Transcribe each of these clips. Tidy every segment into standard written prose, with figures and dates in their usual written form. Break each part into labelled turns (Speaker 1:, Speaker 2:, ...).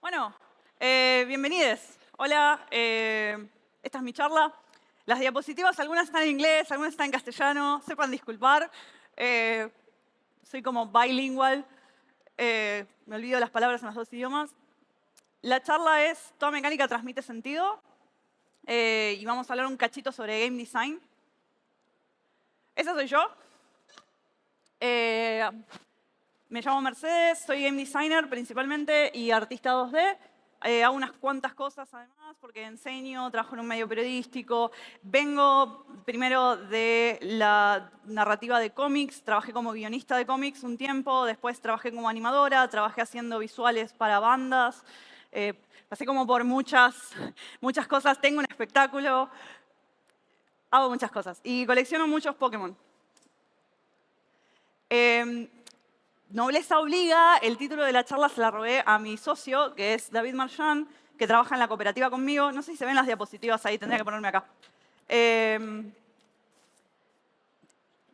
Speaker 1: Bueno, bienvenidos. Hola, esta es mi charla. Las diapositivas, algunas están en inglés, algunas están en castellano. Sepan disculpar. Eh, Soy como bilingual. Me olvido las palabras en los dos idiomas. La charla es Toda mecánica transmite sentido. Y vamos a hablar un cachito sobre game design. Esa soy yo. Eh, Me llamo Mercedes, soy game designer principalmente y artista 2D. Hago unas cuantas cosas además porque enseño, trabajo en un medio periodístico. Vengo primero de la narrativa de cómics, trabajé como guionista de cómics un tiempo, después trabajé como animadora, trabajé haciendo visuales para bandas. Eh, Pasé como por muchas cosas, tengo un espectáculo, hago muchas cosas y colecciono muchos Pokémon. Eh, Nobleza obliga, el título de la charla se la robé a mi socio, que es David Marchand, que trabaja en la cooperativa conmigo. No sé si se ven las diapositivas ahí, tendría que ponerme acá.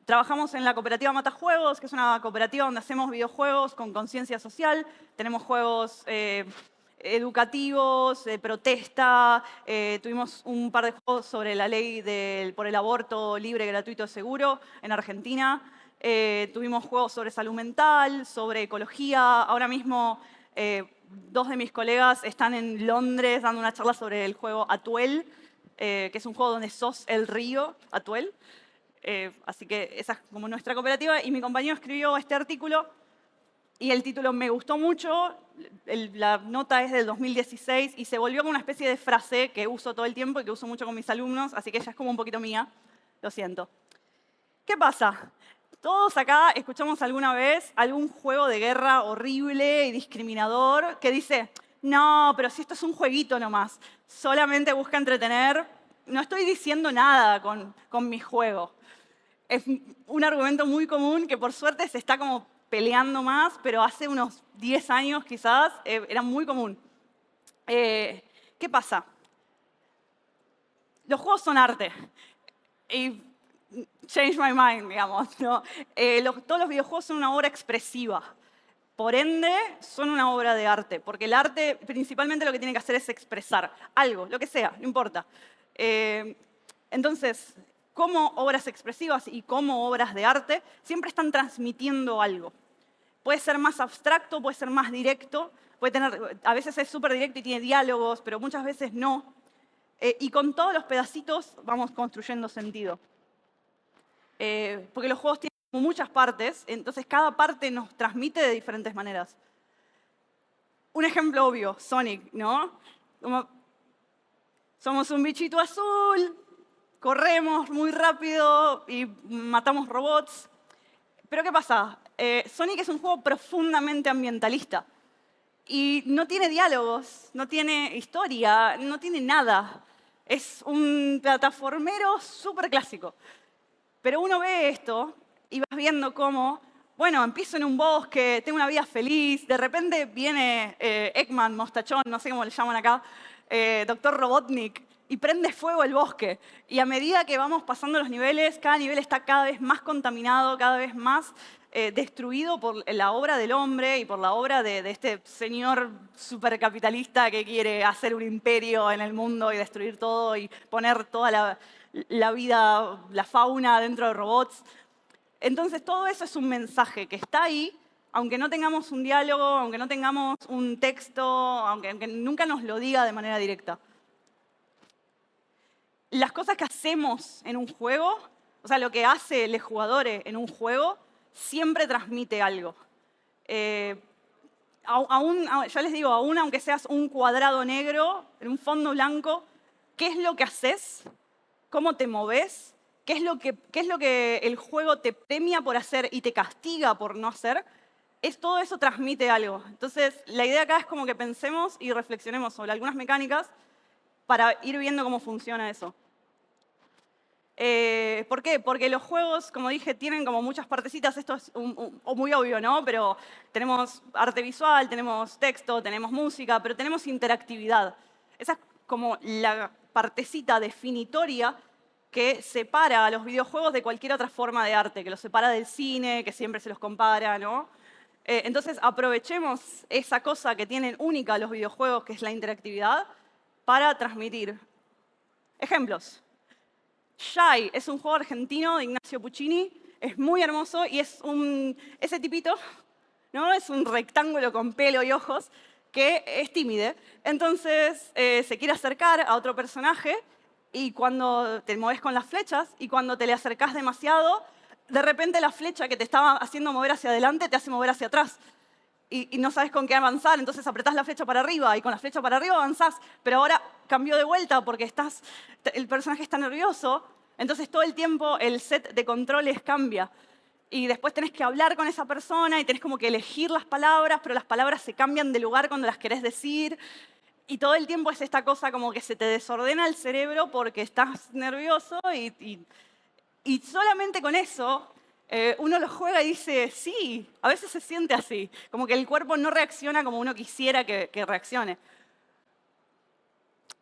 Speaker 1: Trabajamos en la cooperativa Matajuegos, que es una cooperativa donde hacemos videojuegos con conciencia social. Tenemos juegos educativos, de protesta. Tuvimos un par de juegos sobre la ley por el aborto libre, gratuito y seguro en Argentina. Tuvimos juegos sobre salud mental, sobre ecología. Ahora mismo dos de mis colegas están en Londres dando una charla sobre el juego Atuel, que es un juego donde sos el río, Atuel. Así que esa es como nuestra cooperativa. Y mi compañero escribió este artículo y el título me gustó mucho. La nota es del 2016 y se volvió como una especie de frase que uso todo el tiempo y que uso mucho con mis alumnos, así que ella es como un poquito mía. Lo siento. ¿Qué pasa? Todos acá escuchamos alguna vez algún juego de guerra horrible y discriminador que dice, no, pero si esto es un jueguito nomás, solamente busca entretener. No estoy diciendo nada con mi juego. Es un argumento muy común que por suerte se está como peleando más, pero hace unos 10 años quizás era muy común. ¿Qué pasa? Los juegos son arte. Y change my mind, digamos, ¿no? Todos los videojuegos son una obra expresiva. Por ende, son una obra de arte, porque el arte principalmente lo que tiene que hacer es expresar algo, lo que sea, no importa. Eh, entonces, como obras expresivas y como obras de arte, siempre están transmitiendo algo. Puede ser más abstracto, puede ser más directo, a veces es súper directo y tiene diálogos, pero muchas veces no. Y con todos los pedacitos vamos construyendo sentido. Porque los juegos tienen como muchas partes, entonces cada parte nos transmite de diferentes maneras. Un ejemplo obvio, Sonic, ¿no? Como somos un bichito azul, corremos muy rápido y matamos robots. Pero ¿qué pasa? Sonic es un juego profundamente ambientalista y no tiene diálogos, no tiene historia, no tiene nada. Es un plataformero súper clásico. Pero uno ve esto y vas viendo cómo, bueno, empiezo en un bosque, tengo una vida feliz, de repente viene Eggman, Mostachón, no sé cómo le llaman acá, Doctor Robotnik, y prende fuego el bosque. Y a medida que vamos pasando los niveles, cada nivel está cada vez más contaminado, cada vez más destruido por la obra del hombre y por la obra de este señor supercapitalista que quiere hacer un imperio en el mundo y destruir todo y poner toda la vida, la fauna dentro de robots. Entonces todo eso es un mensaje que está ahí, aunque no tengamos un diálogo, aunque no tengamos un texto, aunque nunca nos lo diga de manera directa. Las cosas que hacemos en un juego, o sea, lo que hace el jugador en un juego, siempre transmite algo. Ya les digo, aún aunque seas un cuadrado negro en un fondo blanco, ¿qué es lo que haces? ¿Cómo te moves? ¿Qué es lo que el juego te premia por hacer y te castiga por no hacer? Todo eso transmite algo. Entonces, la idea acá es como que pensemos y reflexionemos sobre algunas mecánicas para ir viendo cómo funciona eso. ¿Por qué? Porque los juegos, como dije, tienen como muchas partecitas. Esto es muy obvio, ¿no? Pero tenemos arte visual, tenemos texto, tenemos música, pero tenemos interactividad. Esa es como la partecita definitoria que separa a los videojuegos de cualquier otra forma de arte, que los separa del cine, que siempre se los compara, ¿no? Entonces aprovechemos esa cosa que tienen única los videojuegos, que es la interactividad, para transmitir. Ejemplos. Shy es un juego argentino de Ignacio Puccini, es muy hermoso y es ese tipito, ¿no? Es un rectángulo con pelo y ojos que es tímido. Entonces se quiere acercar a otro personaje y cuando te mueves con las flechas y cuando te le acercás demasiado, de repente la flecha que te estaba haciendo mover hacia adelante te hace mover hacia atrás. Y no sabes con qué avanzar, entonces apretás la flecha para arriba y con la flecha para arriba avanzás, pero ahora cambió de vuelta porque el personaje está nervioso, entonces todo el tiempo el set de controles cambia. Y después tenés que hablar con esa persona y tenés como que elegir las palabras, pero las palabras se cambian de lugar cuando las querés decir. Y todo el tiempo es esta cosa como que se te desordena el cerebro porque estás nervioso y solamente con eso uno lo juega y dice, sí, a veces se siente así, como que el cuerpo no reacciona como uno quisiera que reaccione.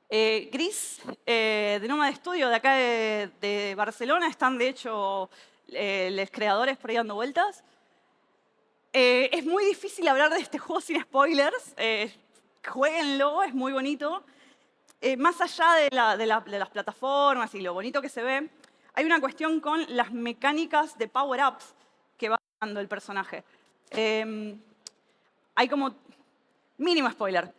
Speaker 1: Gris, de Nómada Studio, de acá de Barcelona, están de hecho los creadores por ahí dando vueltas. Es muy difícil hablar de este juego sin spoilers. Jueguenlo, es muy bonito. Más allá de las plataformas y lo bonito que se ve, hay una cuestión con las mecánicas de power-ups que va dando el personaje. Hay como, mínimo spoiler,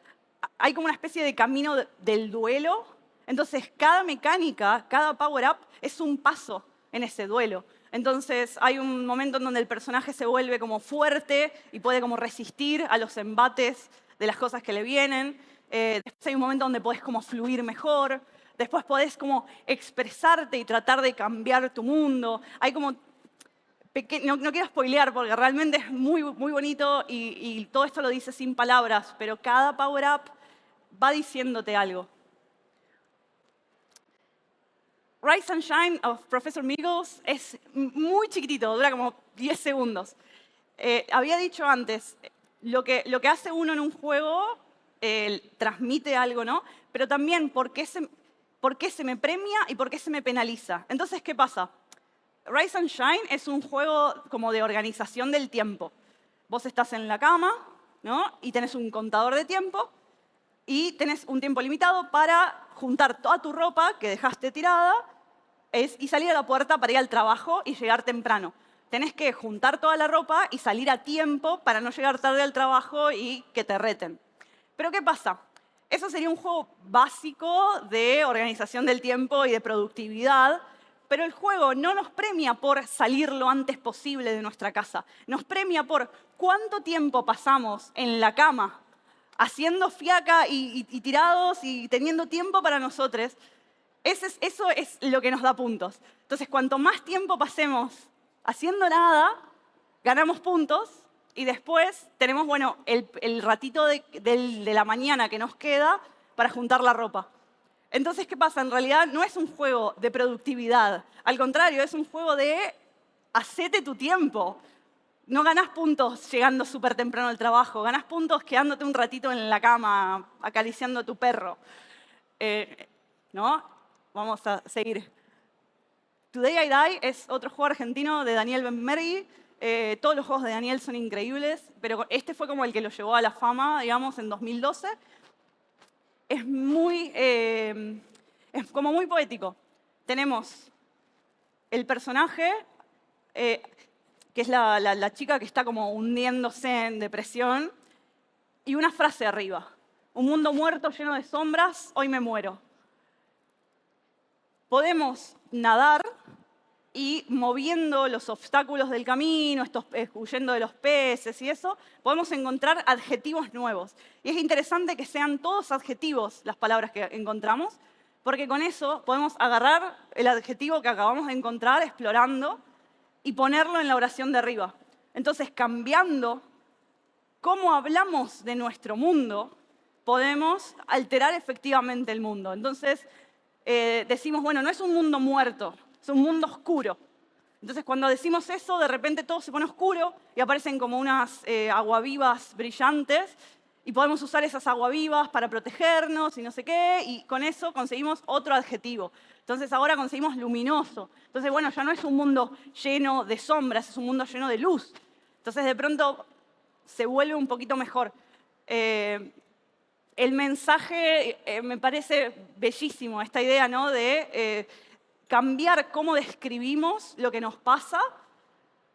Speaker 1: hay como una especie de camino del duelo. Entonces, cada mecánica, cada power-up es un paso en ese duelo. Entonces, hay un momento en donde el personaje se vuelve como fuerte y puede como resistir a los embates de las cosas que le vienen. Después hay un momento donde podés como fluir mejor. Después podés como expresarte y tratar de cambiar tu mundo. Hay como no quiero spoilear porque realmente es muy, muy bonito y todo esto lo dice sin palabras, pero cada power-up va diciéndote algo. Rise and Shine of Professor Meagles es muy chiquitito, dura como 10 segundos. Había dicho antes, lo que hace uno en un juego transmite algo, ¿no? Pero también por qué se me premia y por qué se me penaliza. Entonces, ¿qué pasa? Rise and Shine es un juego como de organización del tiempo. Vos estás en la cama, ¿no? Y tenés un contador de tiempo y tenés un tiempo limitado para juntar toda tu ropa que dejaste tirada y salir a la puerta para ir al trabajo y llegar temprano. Tenés que juntar toda la ropa y salir a tiempo para no llegar tarde al trabajo y que te reten. Pero ¿qué pasa? Eso sería un juego básico de organización del tiempo y de productividad, pero el juego no nos premia por salir lo antes posible de nuestra casa. Nos premia por cuánto tiempo pasamos en la cama haciendo fiaca y tirados y teniendo tiempo para nosotros. Eso es lo que nos da puntos. Entonces, cuanto más tiempo pasemos haciendo nada, ganamos puntos y después tenemos, bueno, el ratito de la mañana que nos queda para juntar la ropa. Entonces, ¿qué pasa? En realidad no es un juego de productividad. Al contrario, es un juego de hacete tu tiempo. No ganás puntos llegando súper temprano al trabajo, ganás puntos quedándote un ratito en la cama acariciando a tu perro. ¿No? Vamos a seguir. Today I Die es otro juego argentino de Daniel Benmergui. Todos los juegos de Daniel son increíbles, pero este fue como el que lo llevó a la fama, digamos, en 2012. Es como muy poético. Tenemos el personaje, que es la chica que está como hundiéndose en depresión, y una frase arriba. Un mundo muerto lleno de sombras, hoy me muero. Podemos nadar y moviendo los obstáculos del camino, huyendo de los peces y eso, podemos encontrar adjetivos nuevos. Y es interesante que sean todos adjetivos las palabras que encontramos, porque con eso podemos agarrar el adjetivo que acabamos de encontrar explorando y ponerlo en la oración de arriba. Entonces, cambiando cómo hablamos de nuestro mundo, podemos alterar efectivamente el mundo. Entonces, decimos, bueno, no es un mundo muerto, es un mundo oscuro. Entonces, cuando decimos eso, de repente todo se pone oscuro y aparecen como unas aguavivas brillantes y podemos usar esas aguavivas para protegernos y no sé qué, y con eso conseguimos otro adjetivo. Entonces, ahora conseguimos luminoso. Entonces, bueno, ya no es un mundo lleno de sombras, es un mundo lleno de luz. Entonces, de pronto se vuelve un poquito mejor. El mensaje me parece bellísimo, esta idea, ¿no?, de cambiar cómo describimos lo que nos pasa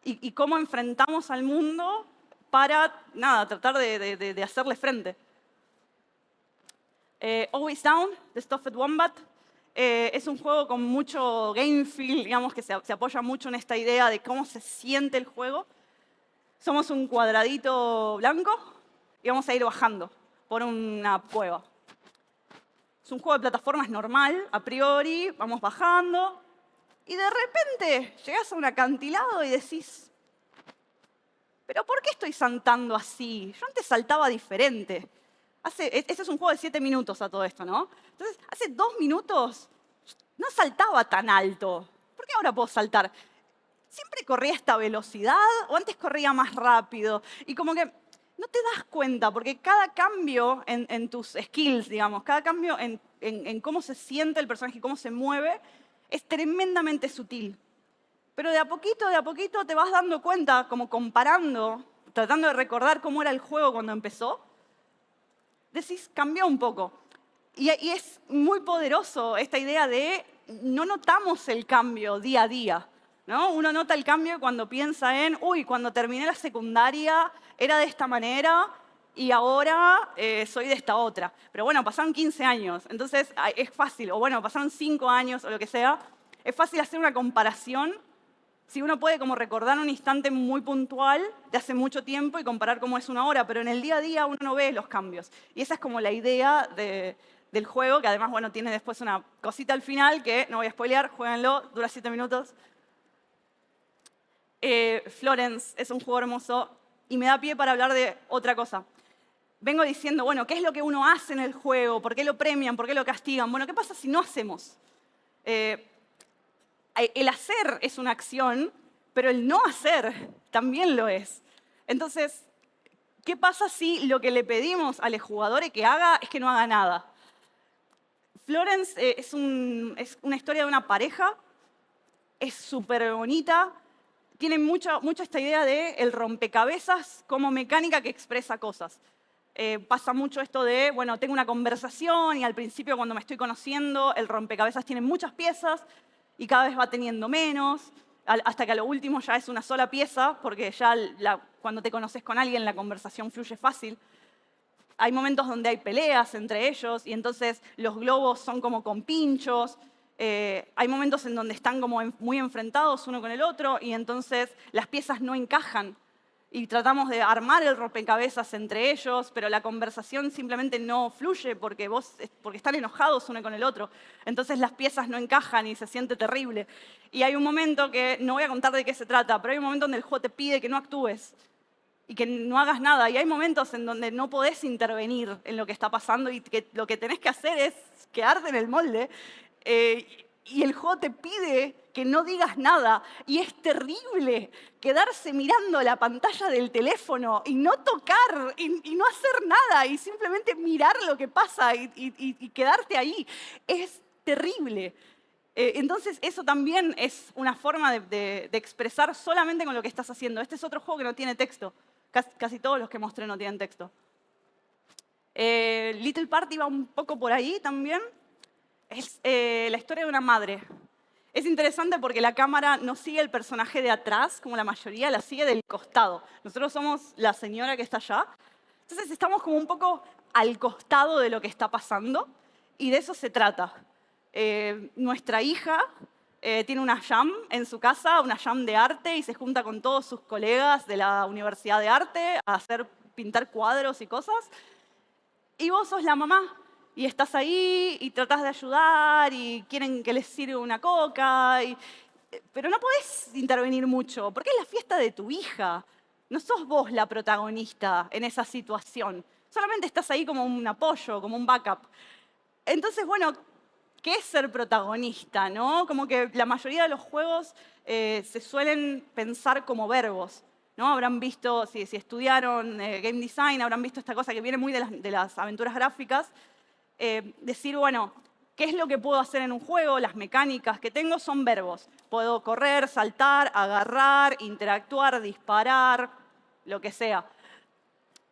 Speaker 1: y cómo enfrentamos al mundo para, nada, tratar de hacerle frente. Always Down, de Stuffed Wombat, es un juego con mucho game feel, digamos, que se apoya mucho en esta idea de cómo se siente el juego. Somos un cuadradito blanco y vamos a ir bajando por una cueva. Es un juego de plataformas normal, a priori, vamos bajando, y de repente llegás a un acantilado y decís, ¿pero por qué estoy saltando así? Yo antes saltaba diferente. Este es un juego de 7 minutos a todo esto, ¿no? Entonces, hace 2 minutos no saltaba tan alto. ¿Por qué ahora puedo saltar? ¿Siempre corría a esta velocidad o antes corría más rápido? Y como que no te das cuenta, porque cada cambio en tus skills, digamos, cada cambio en cómo se siente el personaje y cómo se mueve, es tremendamente sutil. Pero de a poquito te vas dando cuenta, como comparando, tratando de recordar cómo era el juego cuando empezó, decís, cambió un poco. Y es muy poderoso esta idea de no notamos el cambio día a día, ¿no? Uno nota el cambio cuando piensa en, uy, cuando terminé la secundaria era de esta manera y ahora soy de esta otra. Pero bueno, pasaron 15 años, entonces es fácil, o bueno, pasaron 5 años o lo que sea, es fácil hacer una comparación si uno puede como recordar un instante muy puntual de hace mucho tiempo y comparar cómo es una hora, pero en el día a día uno no ve los cambios. Y esa es como la idea del juego, que además, bueno, tiene después una cosita al final que no voy a spoilear, jueguenlo, dura 7 minutos. Florence es un juego hermoso y me da pie para hablar de otra cosa. Vengo diciendo, bueno, ¿qué es lo que uno hace en el juego? ¿Por qué lo premian? ¿Por qué lo castigan? Bueno, ¿qué pasa si no hacemos? El hacer es una acción, pero el no hacer también lo es. Entonces, ¿qué pasa si lo que le pedimos al jugador que haga es que no haga nada? Florence es una historia de una pareja, es súper bonita, tiene mucha esta idea de el rompecabezas como mecánica que expresa cosas. Pasa mucho esto de, bueno, tengo una conversación y al principio cuando me estoy conociendo, el rompecabezas tiene muchas piezas y cada vez va teniendo menos, hasta que a lo último ya es una sola pieza, porque ya cuando te conoces con alguien la conversación fluye fácil. Hay momentos donde hay peleas entre ellos y entonces los globos son como con pinchos. Hay momentos en donde están como muy enfrentados uno con el otro y entonces las piezas no encajan. Y tratamos de armar el rompecabezas entre ellos, pero la conversación simplemente no fluye porque están enojados uno con el otro. Entonces las piezas no encajan y se siente terrible. Y hay un momento que, no voy a contar de qué se trata, pero hay un momento donde el juego te pide que no actúes y que no hagas nada. Y hay momentos en donde no podés intervenir en lo que está pasando y que lo que tenés que hacer es quedarte en el molde. Y el juego te pide que no digas nada. Y es terrible quedarse mirando la pantalla del teléfono y no tocar y no hacer nada y simplemente mirar lo que pasa y quedarte ahí. Es terrible. Entonces, eso también es una forma de expresar solamente con lo que estás haciendo. Este es otro juego que no tiene texto. Casi todos los que mostré no tienen texto. Little Party va un poco por ahí también. Es la historia de una madre. Es interesante porque la cámara no sigue el personaje de atrás, como la mayoría, la sigue del costado. Nosotros somos la señora que está allá. Entonces estamos como un poco al costado de lo que está pasando y de eso se trata. Nuestra hija tiene una jam en su casa, una jam de arte y se junta con todos sus colegas de la Universidad de Arte a pintar cuadros y cosas. Y vos sos la mamá. Y estás ahí y tratás de ayudar y quieren que les sirva una coca. Pero no podés intervenir mucho porque es la fiesta de tu hija. No sos vos la protagonista en esa situación. Solamente estás ahí como un apoyo, como un backup. Entonces, bueno, ¿qué es ser protagonista, no? Como que la mayoría de los juegos se suelen pensar como verbos. ¿No? Habrán visto, si estudiaron game design, habrán visto esta cosa que viene muy de las aventuras gráficas. Decir, bueno, ¿qué es lo que puedo hacer en un juego? Las mecánicas que tengo son verbos. Puedo correr, saltar, agarrar, interactuar, disparar, lo que sea.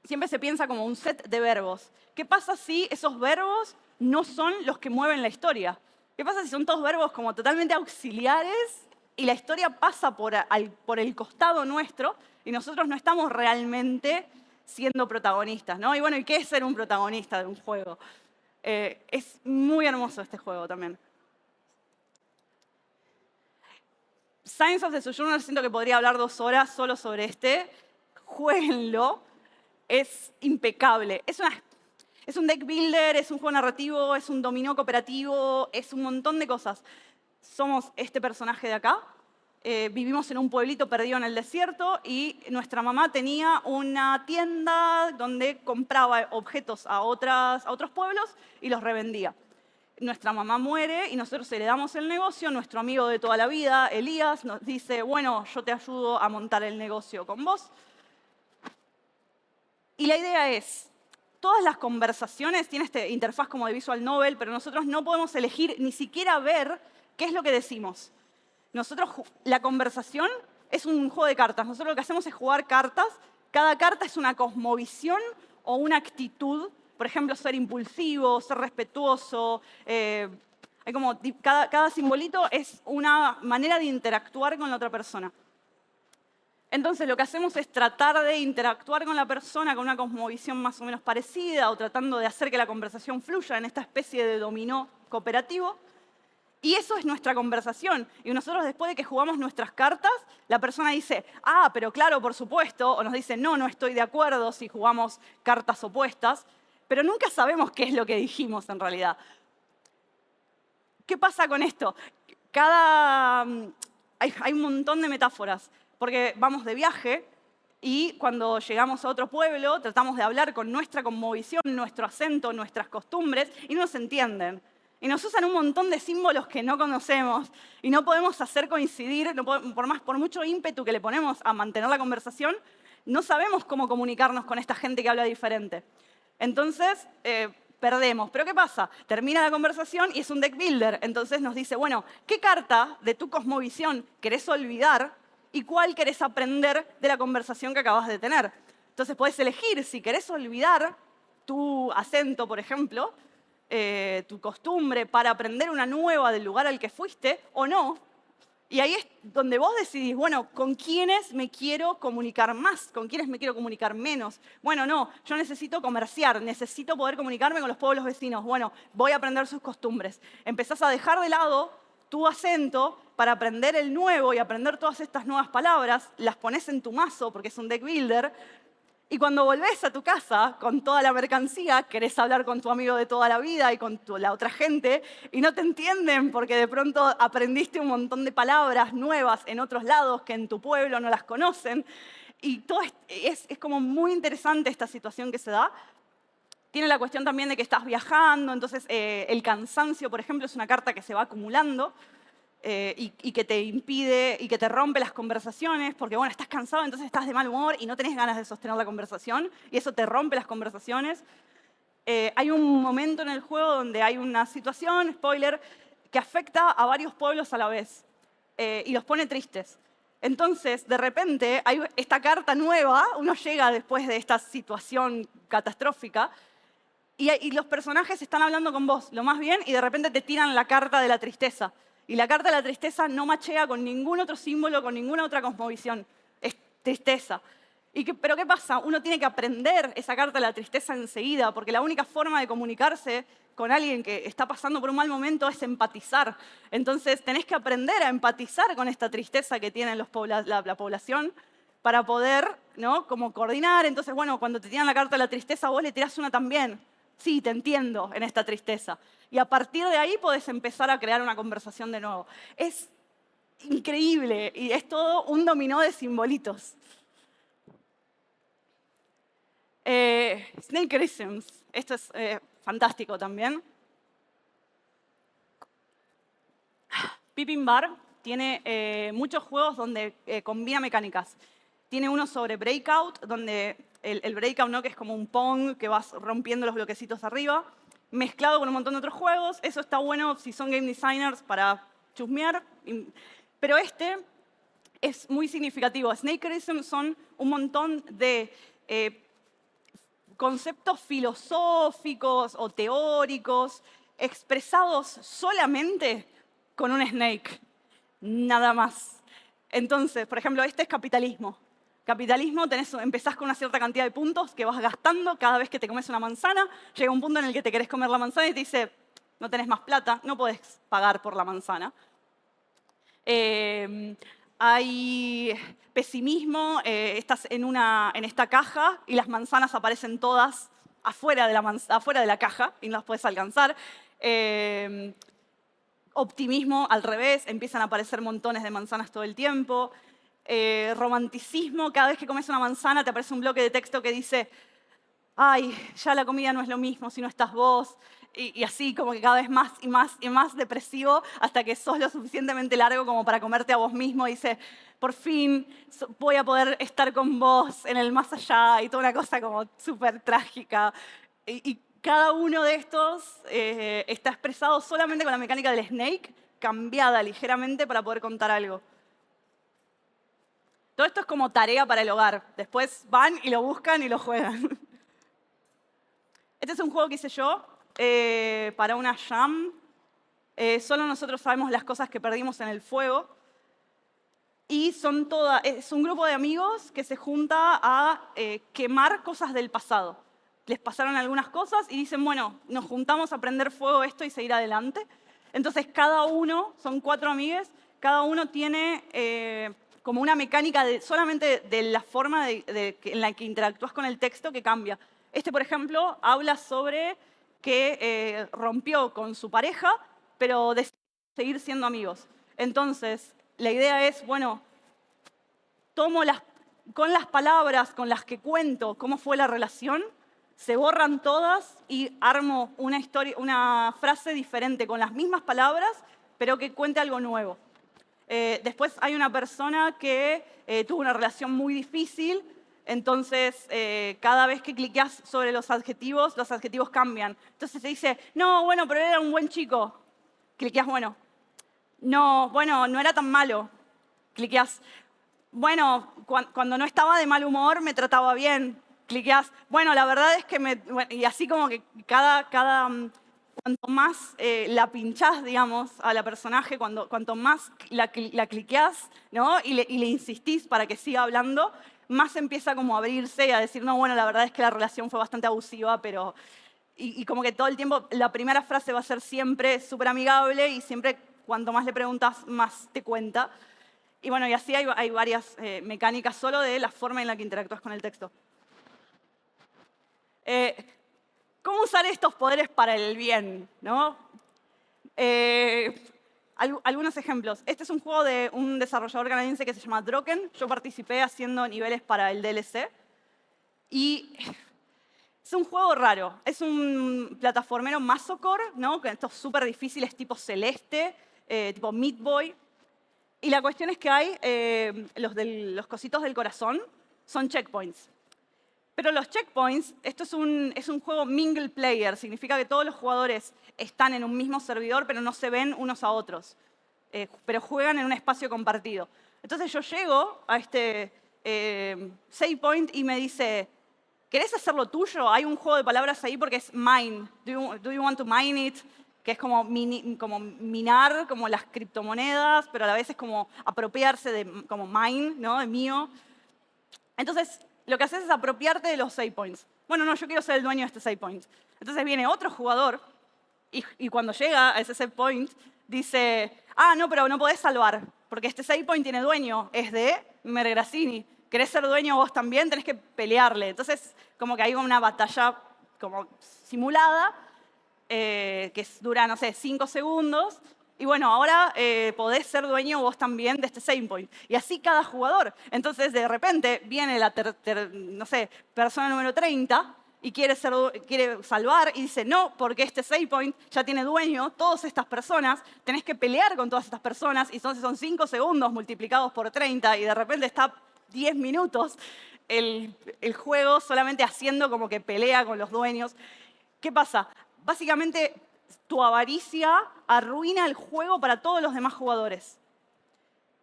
Speaker 1: siempre se piensa como un set de verbos. ¿Qué pasa si esos verbos no son los que mueven la historia? ¿Qué pasa si son todos verbos como totalmente auxiliares y la historia pasa por el costado nuestro y nosotros no estamos realmente siendo protagonistas, ¿no? Y bueno, ¿y qué es ser un protagonista de un juego? Es muy hermoso este juego también. Science of the Sojourner, siento que podría hablar 2 horas solo sobre este. Jueguenlo. Es impecable. Es un deck builder, es un juego narrativo, es un dominó cooperativo, es un montón de cosas. Somos este personaje de acá. Vivimos en un pueblito perdido en el desierto y nuestra mamá tenía una tienda donde compraba objetos a otros pueblos y los revendía. Nuestra mamá muere y nosotros heredamos el negocio. Nuestro amigo de toda la vida, Elías, nos dice, bueno, yo te ayudo a montar el negocio con vos. Y la idea es, todas las conversaciones, tiene esta interfaz como de visual novel, pero nosotros no podemos elegir ni siquiera ver qué es lo que decimos. La conversación es un juego de cartas. Nosotros lo que hacemos es jugar cartas. Cada carta es una cosmovisión o una actitud. Por ejemplo, ser impulsivo, ser respetuoso. Cada simbolito es una manera de interactuar con la otra persona. Entonces, lo que hacemos es tratar de interactuar con la persona con una cosmovisión más o menos parecida o tratando de hacer que la conversación fluya en esta especie de dominó cooperativo. Y eso es nuestra conversación. Y nosotros, después de que jugamos nuestras cartas, la persona dice, ah, pero claro, por supuesto, o nos dice, no, no estoy de acuerdo si jugamos cartas opuestas, pero nunca sabemos qué es lo que dijimos en realidad. ¿Qué pasa con esto? Hay un montón de metáforas, porque vamos de viaje y cuando llegamos a otro pueblo tratamos de hablar con nuestra cosmovisión, nuestro acento, nuestras costumbres y no nos entienden. Y nos usan un montón de símbolos que no conocemos y no podemos hacer coincidir, por mucho ímpetu que le ponemos a mantener la conversación, no sabemos cómo comunicarnos con esta gente que habla diferente. Entonces, perdemos. ¿Pero qué pasa? Termina la conversación y es un deck builder. Entonces nos dice, bueno, ¿qué carta de tu cosmovisión querés olvidar y cuál querés aprender de la conversación que acabas de tener? Entonces podés elegir si querés olvidar tu acento, por ejemplo, tu costumbre para aprender una nueva del lugar al que fuiste o no. Y ahí es donde vos decidís, bueno, ¿con quiénes me quiero comunicar más? ¿Con quiénes me quiero comunicar menos? Bueno, no, yo necesito comerciar, necesito poder comunicarme con los pueblos vecinos. Bueno, voy a aprender sus costumbres. Empezás a dejar de lado tu acento para aprender el nuevo y aprender todas estas nuevas palabras, las pones en tu mazo porque es un deck builder. Y cuando volvés a tu casa con toda la mercancía, querés hablar con tu amigo de toda la vida y con la otra gente, y no te entienden porque de pronto aprendiste un montón de palabras nuevas en otros lados que en tu pueblo no las conocen. Y todo es como muy interesante esta situación que se da. Tiene la cuestión también de que estás viajando, entonces el cansancio, por ejemplo, es una carta que se va acumulando. Y que te impide y que te rompe las conversaciones, porque bueno, estás cansado, entonces estás de mal humor y no tenés ganas de sostener la conversación, y eso te rompe las conversaciones. Hay un momento en el juego donde hay una situación, spoiler, que afecta a varios pueblos a la vez y los pone tristes. Entonces, de repente, hay esta carta nueva, uno llega después de esta situación catastrófica, y los personajes están hablando con vos, lo más bien, y de repente te tiran la carta de la tristeza. Y la carta de la tristeza no machea con ningún otro símbolo, con ninguna otra cosmovisión. Es tristeza. ¿Pero qué pasa? Uno tiene que aprender esa carta de la tristeza enseguida, porque la única forma de comunicarse con alguien que está pasando por un mal momento es empatizar. Entonces, tenés que aprender a empatizar con esta tristeza que tiene la población para poder, ¿no?, como coordinar. Entonces, bueno, cuando te tiran la carta de la tristeza, vos le tirás una también. Sí, te entiendo en esta tristeza. Y a partir de ahí podés empezar a crear una conversación de nuevo. Es increíble y es todo un dominó de simbolitos. Snakerisms. Esto es fantástico también. Pippin Bar tiene muchos juegos donde combina mecánicas. Tiene uno sobre Breakout, donde el Breakout, ¿no?, que es como un Pong que vas rompiendo los bloquecitos arriba, mezclado con un montón de otros juegos. Eso está bueno si son game designers para chusmear. Pero este es muy significativo. Snakerism son un montón de conceptos filosóficos o teóricos expresados solamente con un snake, nada más. Entonces, por ejemplo, este es capitalismo. Capitalismo, empezás con una cierta cantidad de puntos que vas gastando cada vez que te comes una manzana. Llega un punto en el que te querés comer la manzana y te dice, no tenés más plata, no podés pagar por la manzana. Hay pesimismo, estás en esta caja y las manzanas aparecen todas afuera de la caja y no las puedes alcanzar. Optimismo, al revés, empiezan a aparecer montones de manzanas todo el tiempo. Romanticismo, cada vez que comes una manzana te aparece un bloque de texto que dice, ay, ya la comida no es lo mismo si no estás vos. Y así como que cada vez más y más y más depresivo hasta que sos lo suficientemente largo como para comerte a vos mismo. Y dice, por fin voy a poder estar con vos en el más allá y toda una cosa como súper trágica. Y cada uno de estos está expresado solamente con la mecánica del snake, cambiada ligeramente para poder contar algo. Todo esto es como tarea para el hogar. Después van y lo buscan y lo juegan. Este es un juego que hice yo para una jam. Solo nosotros sabemos las cosas que perdimos en el fuego. Y es un grupo de amigos que se junta a quemar cosas del pasado. Les pasaron algunas cosas y dicen, bueno, nos juntamos a prender fuego esto y seguir adelante. Entonces cada uno, son 4 amigues, cada uno tiene como una mecánica solamente de la forma en la que interactúas con el texto que cambia. Este, por ejemplo, habla sobre que rompió con su pareja, pero decide seguir siendo amigos. Entonces, la idea es, bueno, con las palabras con las que cuento cómo fue la relación, se borran todas y armo una frase diferente con las mismas palabras, pero que cuente algo nuevo. Después hay una persona que tuvo una relación muy difícil, entonces cada vez que cliqueas sobre los adjetivos cambian. Entonces se dice, no, bueno, pero era un buen chico. Cliqueas, bueno. No, bueno, no era tan malo. Cliqueas, bueno, cuando no estaba de mal humor me trataba bien. Cliqueas, bueno, la verdad es que y así como que cuanto más la pinchás, digamos, a la personaje, cuanto más la cliqueás, ¿no? y le insistís para que siga hablando, más empieza como a abrirse y a decir, no, bueno, la verdad es que la relación fue bastante abusiva, pero... Y como que todo el tiempo, la primera frase va a ser siempre súper amigable y siempre cuanto más le preguntas, más te cuenta. Y bueno, y así hay varias mecánicas solo de la forma en la que interactúas con el texto. ¿Cómo usar estos poderes para el bien? ¿No? Algunos ejemplos. Este es un juego de un desarrollador canadiense que se llama Droken. Yo participé haciendo niveles para el DLC. Y es un juego raro. Es un plataformero masocore, ¿no? Con estos súper difíciles tipo Celeste, tipo Meat Boy. Y la cuestión es que hay los cositos del corazón, son checkpoints. Pero los checkpoints, esto es un juego mingle player, significa que todos los jugadores están en un mismo servidor, pero no se ven unos a otros, pero juegan en un espacio compartido. Entonces yo llego a este save point y me dice, ¿querés hacerlo tuyo? Hay un juego de palabras ahí porque es mine. Do you want to mine it? Que es como minar, como las criptomonedas, pero a la vez es como apropiarse de como mine, ¿no? De mío. Entonces, lo que haces es apropiarte de los save points. Bueno, no, yo quiero ser el dueño de este save point. Entonces viene otro jugador y cuando llega a ese save point dice, ah, no, pero no podés salvar, porque este save point tiene dueño, es de Mergrasini. ¿Querés ser dueño vos también? Tenés que pelearle. Entonces, como que hay una batalla como simulada, que dura, no sé, 5 segundos. Y bueno, ahora podés ser dueño vos también de este save point. Y así cada jugador. Entonces, de repente, viene la no sé, persona número 30 y quiere salvar y dice, no, porque este save point ya tiene dueño, todas estas personas, tenés que pelear con todas estas personas, y entonces son 5 segundos multiplicados por 30 y de repente está 10 minutos el juego solamente haciendo como que pelea con los dueños. ¿Qué pasa? Básicamente, tu avaricia arruina el juego para todos los demás jugadores.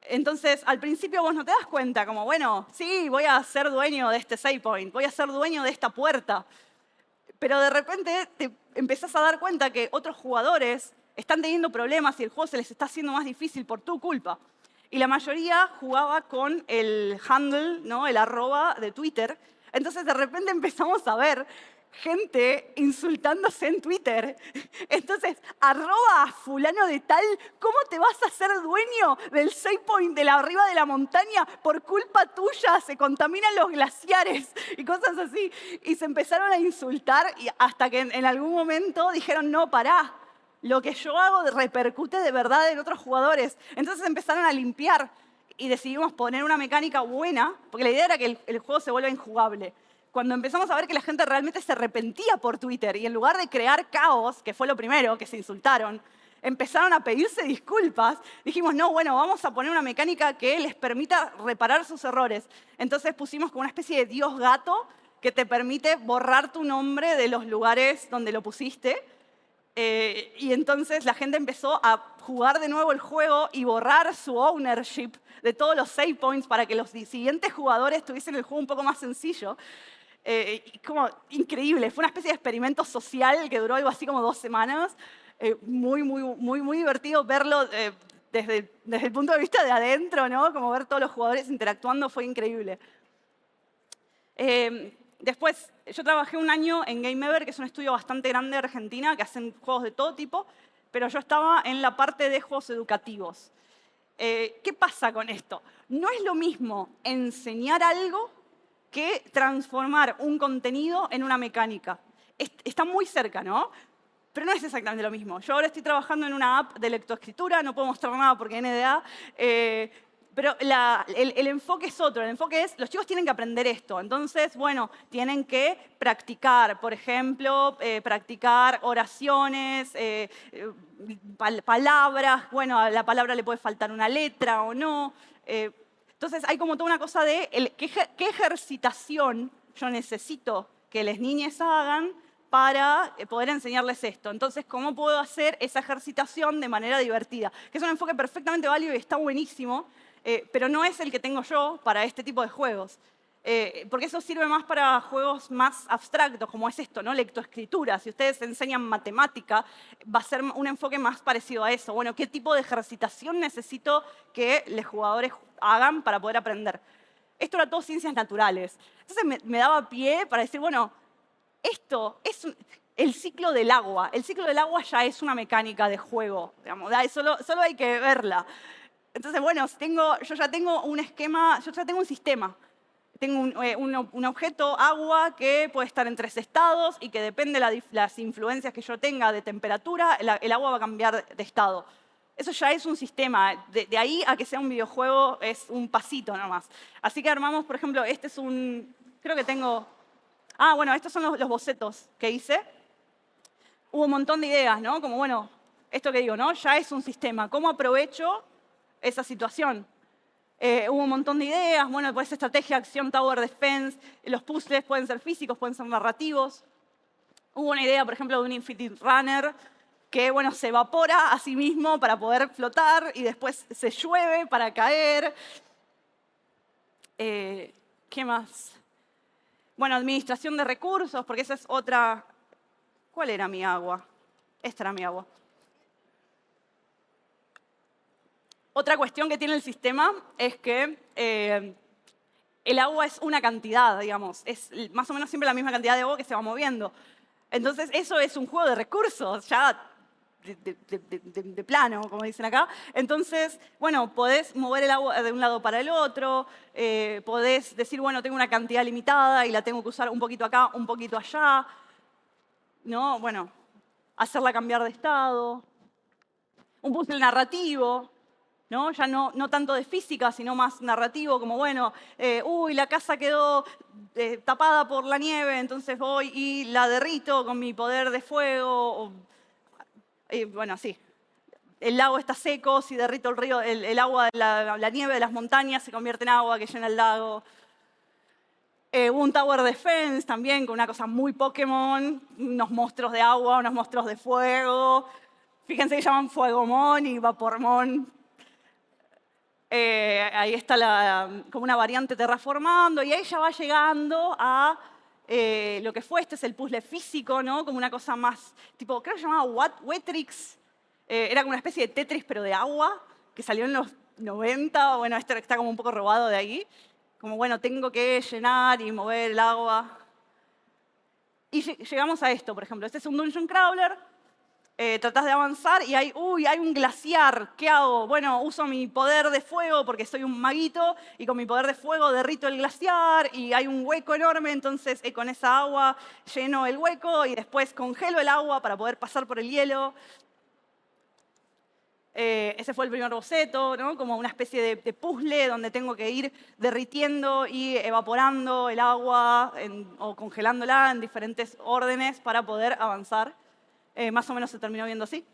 Speaker 1: Entonces, al principio vos no te das cuenta, como, bueno, sí, voy a ser dueño de este save point, voy a ser dueño de esta puerta, pero de repente te empezás a dar cuenta que otros jugadores están teniendo problemas y el juego se les está haciendo más difícil por tu culpa. Y la mayoría jugaba con el handle, ¿no? El arroba de Twitter. Entonces de repente empezamos a ver gente insultándose en Twitter. Entonces, arroba a fulano de tal, ¿cómo te vas a hacer dueño del save point de la arriba de la montaña? Por culpa tuya se contaminan los glaciares y cosas así. Y se empezaron a insultar y hasta que en algún momento dijeron, no, pará. Lo que yo hago repercute de verdad en otros jugadores. Entonces empezaron a limpiar y decidimos poner una mecánica buena, porque la idea era que el juego se vuelva injugable. Cuando empezamos a ver que la gente realmente se arrepentía por Twitter y en lugar de crear caos, que fue lo primero, que se insultaron, empezaron a pedirse disculpas, dijimos, no, bueno, vamos a poner una mecánica que les permita reparar sus errores. Entonces pusimos como una especie de dios gato que te permite borrar tu nombre de los lugares donde lo pusiste. Y entonces la gente empezó a jugar de nuevo el juego y borrar su ownership de todos los save points para que los siguientes jugadores tuviesen el juego un poco más sencillo. Como increíble, fue una especie de experimento social que duró algo así como 2 semanas. Muy divertido verlo desde el punto de vista de adentro, ¿no? Como ver todos los jugadores interactuando fue increíble. Después, yo trabajé un año en Gameever, que es un estudio bastante grande de Argentina, que hacen juegos de todo tipo, pero yo estaba en la parte de juegos educativos. ¿Qué pasa con esto? No es lo mismo enseñar algo que transformar un contenido en una mecánica. Está muy cerca, ¿no? Pero no es exactamente lo mismo. Yo ahora estoy trabajando en una app de lectoescritura, no puedo mostrar nada porque NDA, pero el enfoque es otro. El enfoque es, los chicos tienen que aprender esto. Entonces, bueno, tienen que practicar, por ejemplo, practicar oraciones, palabras. Bueno, a la palabra le puede faltar una letra o no. Entonces, hay como toda una cosa de qué ejercitación yo necesito que las niñas hagan para poder enseñarles esto. Entonces, ¿cómo puedo hacer esa ejercitación de manera divertida? Que es un enfoque perfectamente válido y está buenísimo, pero no es el que tengo yo para este tipo de juegos. Porque eso sirve más para juegos más abstractos, como es esto, ¿no? Lectoescritura. Si ustedes enseñan matemática, va a ser un enfoque más parecido a eso. Bueno, ¿qué tipo de ejercitación necesito que los jugadores hagan para poder aprender? Esto era todo ciencias naturales. Entonces me daba pie para decir, bueno, esto es el ciclo del agua. El ciclo del agua ya es una mecánica de juego, digamos, solo hay que verla. Entonces, bueno, yo ya tengo un esquema, yo ya tengo un sistema. Tengo un objeto, agua, que puede estar en 3 estados y que depende de las influencias que yo tenga de temperatura, el agua va a cambiar de estado. Eso ya es un sistema. De ahí a que sea un videojuego es un pasito nomás. Así que armamos, por ejemplo, este es un... Creo que tengo... bueno, estos son los bocetos que hice. Hubo un montón de ideas, ¿no? Como, bueno, esto que digo, ¿no? Ya es un sistema. ¿Cómo aprovecho esa situación? Hubo un montón de ideas, bueno, pues estrategia, acción, tower defense, los puzzles pueden ser físicos, pueden ser narrativos. Hubo una idea, por ejemplo, de un Infinite Runner que, bueno, se evapora a sí mismo para poder flotar y después se llueve para caer. ¿Qué más? Bueno, administración de recursos, porque esa es otra... ¿Cuál era mi agua? Esta era mi agua. Otra cuestión que tiene el sistema es que el agua es una cantidad, digamos. Es más o menos siempre la misma cantidad de agua que se va moviendo. Entonces, eso es un juego de recursos, ya de plano, como dicen acá. Entonces, bueno, podés mover el agua de un lado para el otro, podés decir, bueno, tengo una cantidad limitada y la tengo que usar un poquito acá, un poquito allá. ¿No? Bueno, hacerla cambiar de estado. Un puzzle narrativo, ¿no? Ya no tanto de física, sino más narrativo, como, bueno, la casa quedó tapada por la nieve, entonces voy y la derrito con mi poder de fuego. Bueno, sí. El lago está seco, si derrito el río, el agua, la nieve de las montañas se convierte en agua que llena el lago. Hubo un Tower Defense también, con una cosa muy Pokémon, unos monstruos de agua, unos monstruos de fuego. Fíjense que llaman Fuegomon y Vapormon. Ahí está como una variante terraformando, y ahí ya va llegando a lo que fue. Este es el puzzle físico, ¿no? Como una cosa más, tipo, creo que se llamaba Wetrix. Era como una especie de Tetris, pero de agua, que salió en los 90. Bueno, este está como un poco robado de ahí. Como, bueno, tengo que llenar y mover el agua. Y llegamos a esto, por ejemplo. Este es un dungeon crawler. Tratás de avanzar y hay un glaciar. ¿Qué hago? Bueno, uso mi poder de fuego porque soy un maguito y con mi poder de fuego derrito el glaciar y hay un hueco enorme, entonces con esa agua lleno el hueco y después congelo el agua para poder pasar por el hielo. Ese fue el primer boceto, ¿no? Como una especie de puzzle donde tengo que ir derritiendo y evaporando el agua o congelándola en diferentes órdenes para poder avanzar. Más o menos se terminó viendo así.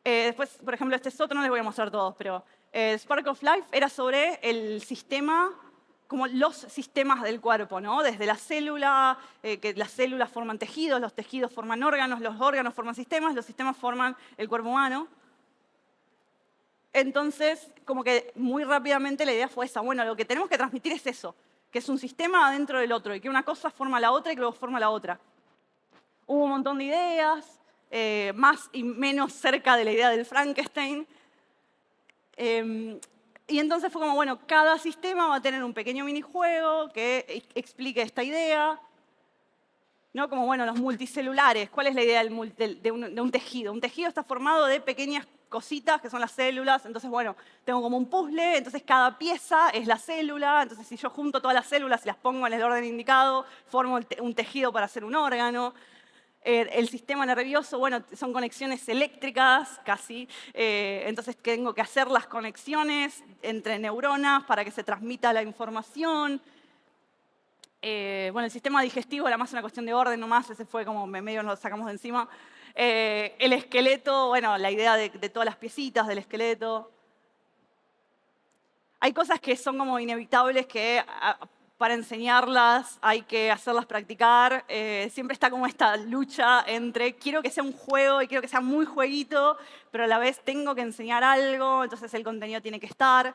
Speaker 1: Después, por ejemplo, este es otro, no les voy a mostrar todos, pero Spark of Life era sobre el sistema, como los sistemas del cuerpo, ¿no? Desde la célula, que las células forman tejidos, los tejidos forman órganos, los órganos forman sistemas, los sistemas forman el cuerpo humano. Entonces, como que muy rápidamente la idea fue esa. Bueno, lo que tenemos que transmitir es eso, que es un sistema adentro del otro y que una cosa forma la otra y que luego forma la otra. Hubo un montón de ideas, más y menos cerca de la idea del Frankenstein. Y entonces fue como, bueno, cada sistema va a tener un pequeño minijuego que explique esta idea. ¿No? Como, bueno, los multicelulares. ¿Cuál es la idea de un tejido? Un tejido está formado de pequeñas cositas que son las células. Entonces, bueno, tengo como un puzzle, entonces cada pieza es la célula. Entonces, si yo junto todas las células y las pongo en el orden indicado, formo un tejido para hacer un órgano. El sistema nervioso, bueno, son conexiones eléctricas casi, entonces tengo que hacer las conexiones entre neuronas para que se transmita la información. Bueno, el sistema digestivo era más una cuestión de orden nomás, ese fue como medio nos lo sacamos de encima. El esqueleto, bueno, la idea de todas las piecitas del esqueleto. Hay cosas que son como inevitables que para enseñarlas hay que hacerlas practicar. Siempre está como esta lucha entre quiero que sea un juego y quiero que sea muy jueguito, pero a la vez tengo que enseñar algo, entonces el contenido tiene que estar.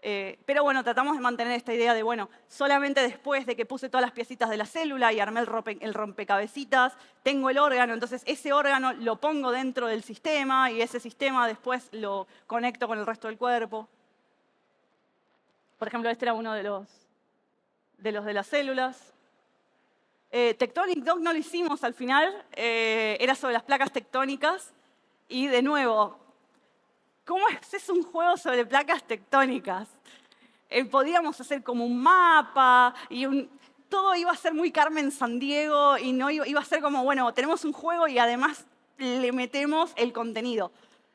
Speaker 1: Pero bueno, tratamos de mantener esta idea de, bueno, solamente después de que puse todas las piecitas de la célula y armé el rompecabecitas, tengo el órgano, entonces ese órgano lo pongo dentro del sistema y ese sistema después lo conecto con el resto del cuerpo. Por ejemplo, este era uno de las células. Tectonic Dog no lo hicimos al final, era sobre las placas tectónicas. Y de nuevo, ¿cómo es un juego sobre placas tectónicas? Podíamos hacer como un mapa y todo iba a ser muy Carmen Sandiego y no iba a ser como, bueno, tenemos un juego y además le metemos el contenido.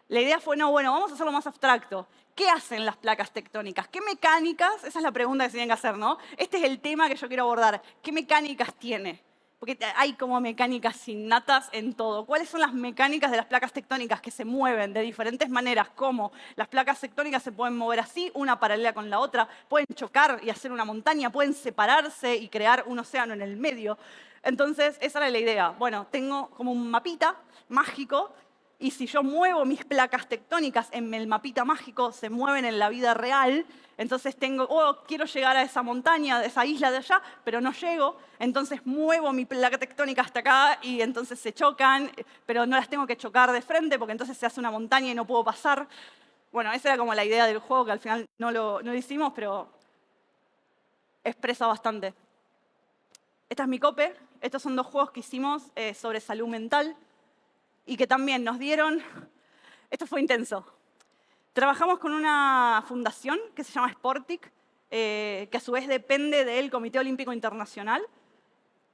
Speaker 1: La idea fue, no, bueno, vamos a hacerlo más abstracto. ¿Qué hacen las placas tectónicas? ¿Qué mecánicas? Esa es la pregunta que se tienen que hacer, ¿no? Este es el tema que yo quiero abordar. ¿Qué mecánicas tiene? Porque hay como mecánicas innatas en todo. ¿Cuáles son las mecánicas de las placas tectónicas que se mueven de diferentes maneras? ¿Cómo? Las placas tectónicas se pueden mover así, una paralela con la otra, pueden chocar y hacer una montaña, pueden separarse y crear un océano en el medio. Entonces, esa era la idea. Bueno, tengo como un mapita mágico y si yo muevo mis placas tectónicas en el mapita mágico, se mueven en la vida real. Entonces tengo, quiero llegar a esa montaña, a esa isla de allá, pero no llego. Entonces muevo mi placa tectónica hasta acá y entonces se chocan, pero no las tengo que chocar de frente porque entonces se hace una montaña y no puedo pasar. Bueno, esa era como la idea del juego, que al final no lo hicimos, pero expresa bastante. Esta es mi cope. Estos son 2 juegos que hicimos sobre salud mental y que también nos dieron. Esto fue intenso. Trabajamos con una fundación que se llama Sportic, que a su vez depende del Comité Olímpico Internacional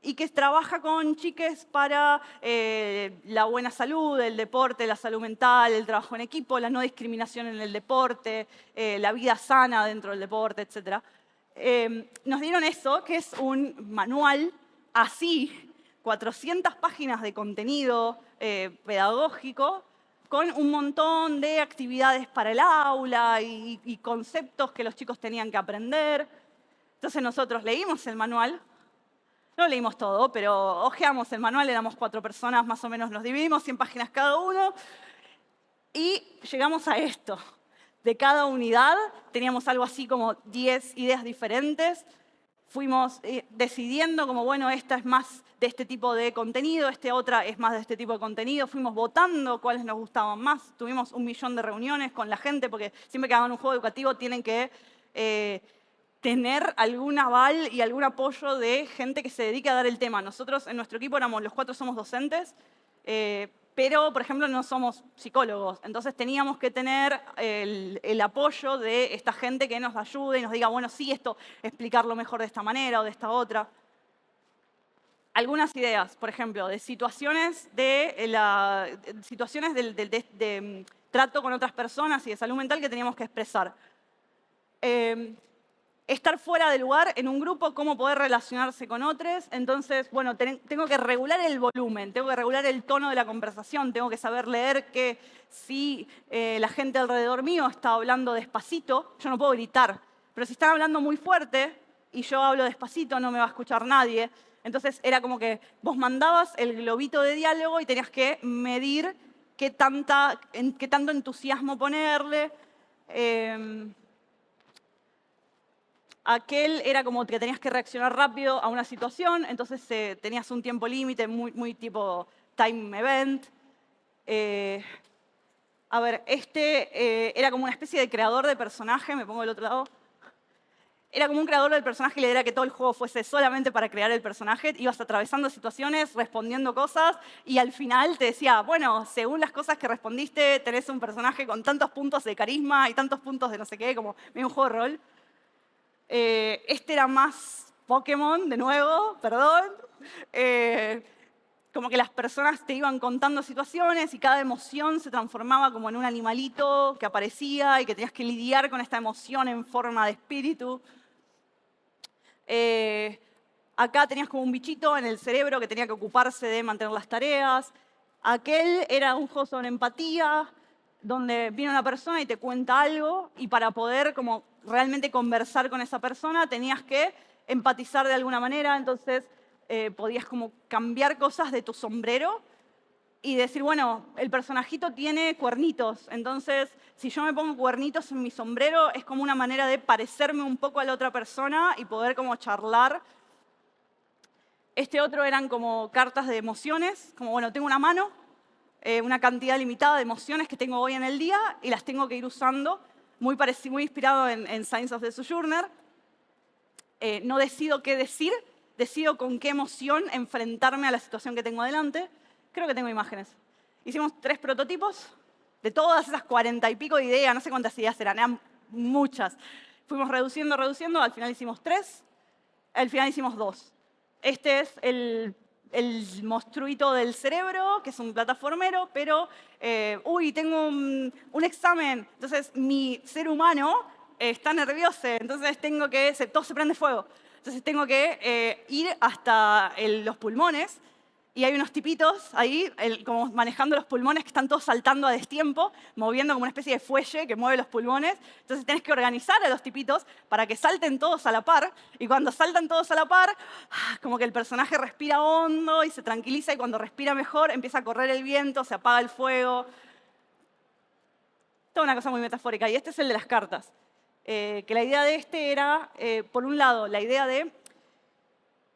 Speaker 1: y que trabaja con chiques para la buena salud, el deporte, la salud mental, el trabajo en equipo, la no discriminación en el deporte, la vida sana dentro del deporte, etc. Nos dieron eso, que es un manual así, 400 páginas de contenido pedagógico, con un montón de actividades para el aula y conceptos que los chicos tenían que aprender. Entonces nosotros leímos el manual, no leímos todo, pero hojeamos el manual, éramos 4 personas, más o menos nos dividimos, 100 páginas cada uno, y llegamos a esto. De cada unidad teníamos algo así como 10 ideas diferentes. fuimos decidiendo como, bueno, esta es más de este tipo de contenido, esta otra es más de este tipo de contenido. Fuimos votando cuáles nos gustaban más. Tuvimos 1 millón de reuniones con la gente, porque siempre que hagan un juego educativo tienen que tener algún aval y algún apoyo de gente que se dedique a dar el tema. Nosotros en nuestro equipo los 4 somos docentes, pero, por ejemplo, no somos psicólogos. Entonces teníamos que tener el apoyo de esta gente que nos ayude y nos diga, bueno, sí, esto, explicarlo mejor de esta manera o de esta otra. Algunas ideas, por ejemplo, de situaciones de trato con otras personas y de salud mental que teníamos que expresar. Estar fuera de lugar en un grupo, cómo poder relacionarse con otros. Entonces, bueno, tengo que regular el volumen, tengo que regular el tono de la conversación, tengo que saber leer que si la gente alrededor mío está hablando despacito, yo no puedo gritar. Pero si están hablando muy fuerte y yo hablo despacito, no me va a escuchar nadie. Entonces, era como que vos mandabas el globito de diálogo y tenías que medir qué tanto entusiasmo ponerle. Aquel era como que tenías que reaccionar rápido a una situación, entonces tenías un tiempo límite muy tipo time event. A ver, era como una especie de creador de personaje, me pongo del otro lado. Era como un creador del personaje y la idea era que todo el juego fuese solamente para crear el personaje. Ibas atravesando situaciones, respondiendo cosas y al final te decía, bueno, según las cosas que respondiste, tenés un personaje con tantos puntos de carisma y tantos puntos de no sé qué, como medio un juego de rol. Este era más Pokémon, de nuevo, perdón. Como que las personas te iban contando situaciones y cada emoción se transformaba como en un animalito que aparecía y que tenías que lidiar con esta emoción en forma de espíritu. Acá tenías como un bichito en el cerebro que tenía que ocuparse de mantener las tareas. Aquel era un juego sobre empatía, donde viene una persona y te cuenta algo y para poder como realmente conversar con esa persona tenías que empatizar de alguna manera, entonces podías como cambiar cosas de tu sombrero y decir, bueno, el personajito tiene cuernitos, entonces si yo me pongo cuernitos en mi sombrero es como una manera de parecerme un poco a la otra persona y poder como charlar. Este otro eran como cartas de emociones, como bueno, tengo una mano, una cantidad limitada de emociones que tengo hoy en el día y las tengo que ir usando, muy inspirado en Signs of the Sojourner. No decido qué decir, decido con qué emoción enfrentarme a la situación que tengo delante. Creo que tengo imágenes. Hicimos 3 prototipos de todas esas 40 y pico de ideas, no sé cuántas ideas eran muchas. Fuimos reduciendo, al final hicimos 3, al final hicimos 2. Este es el monstruito del cerebro, que es un plataformero, pero, tengo un examen, entonces mi ser humano está nervioso, entonces todo se prende fuego. Entonces tengo que ir hasta los pulmones y hay unos tipitos ahí, como manejando los pulmones, que están todos saltando a destiempo, moviendo como una especie de fuelle que mueve los pulmones. Entonces tenés que organizar a los tipitos para que salten todos a la par. Y cuando saltan todos a la par, como que el personaje respira hondo y se tranquiliza. Y cuando respira mejor, empieza a correr el viento, se apaga el fuego. Toda una cosa muy metafórica. Y este es el de las cartas. Que la idea de este era, por un lado, la idea de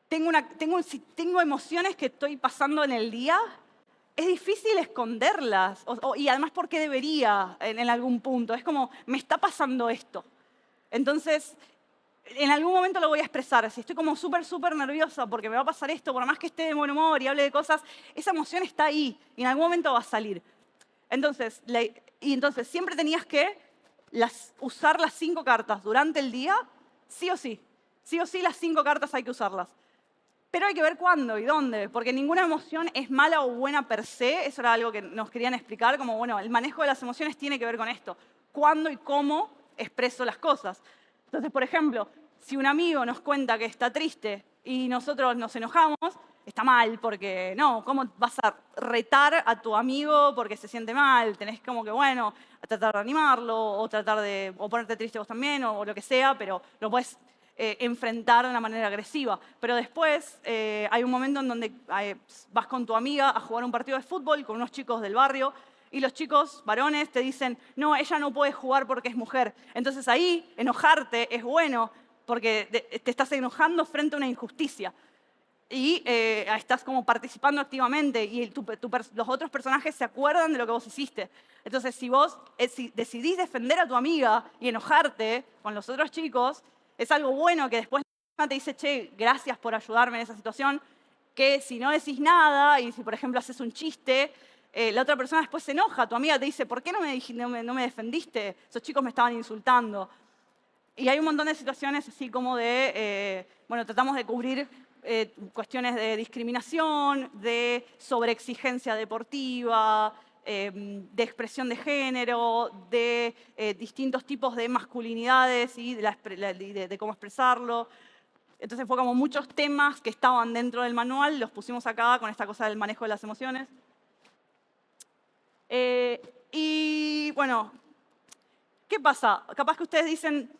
Speaker 1: tengo emociones que estoy pasando en el día, es difícil esconderlas. Y además, ¿por qué debería en algún punto? Es como, me está pasando esto. Entonces, en algún momento lo voy a expresar. Si estoy como súper nerviosa porque me va a pasar esto, por más que esté de buen humor y hable de cosas, esa emoción está ahí y en algún momento va a salir. Entonces, siempre tenías que usar las 5 cartas durante el día, sí o sí. Sí o sí las 5 cartas hay que usarlas. Pero hay que ver cuándo y dónde, porque ninguna emoción es mala o buena per se. Eso era algo que nos querían explicar, como, bueno, el manejo de las emociones tiene que ver con esto. Cuándo y cómo expreso las cosas. Entonces, por ejemplo, si un amigo nos cuenta que está triste y nosotros nos enojamos, está mal, porque no, ¿cómo vas a retar a tu amigo porque se siente mal? Tenés como que, bueno, tratar de animarlo o o ponerte triste vos también o lo que sea, pero lo puedes enfrentar de una manera agresiva. Pero después hay un momento en donde vas con tu amiga a jugar un partido de fútbol con unos chicos del barrio y los chicos varones te dicen, no, ella no puede jugar porque es mujer. Entonces ahí enojarte es bueno porque te estás enojando frente a una injusticia. Y estás como participando activamente y los otros personajes se acuerdan de lo que vos hiciste. Entonces, si vos si decidís defender a tu amiga y enojarte con los otros chicos, es algo bueno que después la persona te dice, che, gracias por ayudarme en esa situación, que si no decís nada y si, por ejemplo, haces un chiste, la otra persona después se enoja. Tu amiga te dice, ¿por qué no me defendiste? Esos chicos me estaban insultando. Y hay un montón de situaciones así como de, bueno, tratamos de cubrir cuestiones de discriminación, de sobreexigencia deportiva, de expresión de género, de distintos tipos de masculinidades y de cómo expresarlo. Entonces fue como muchos temas que estaban dentro del manual, los pusimos acá con esta cosa del manejo de las emociones. Y bueno, ¿qué pasa? Capaz que ustedes dicen,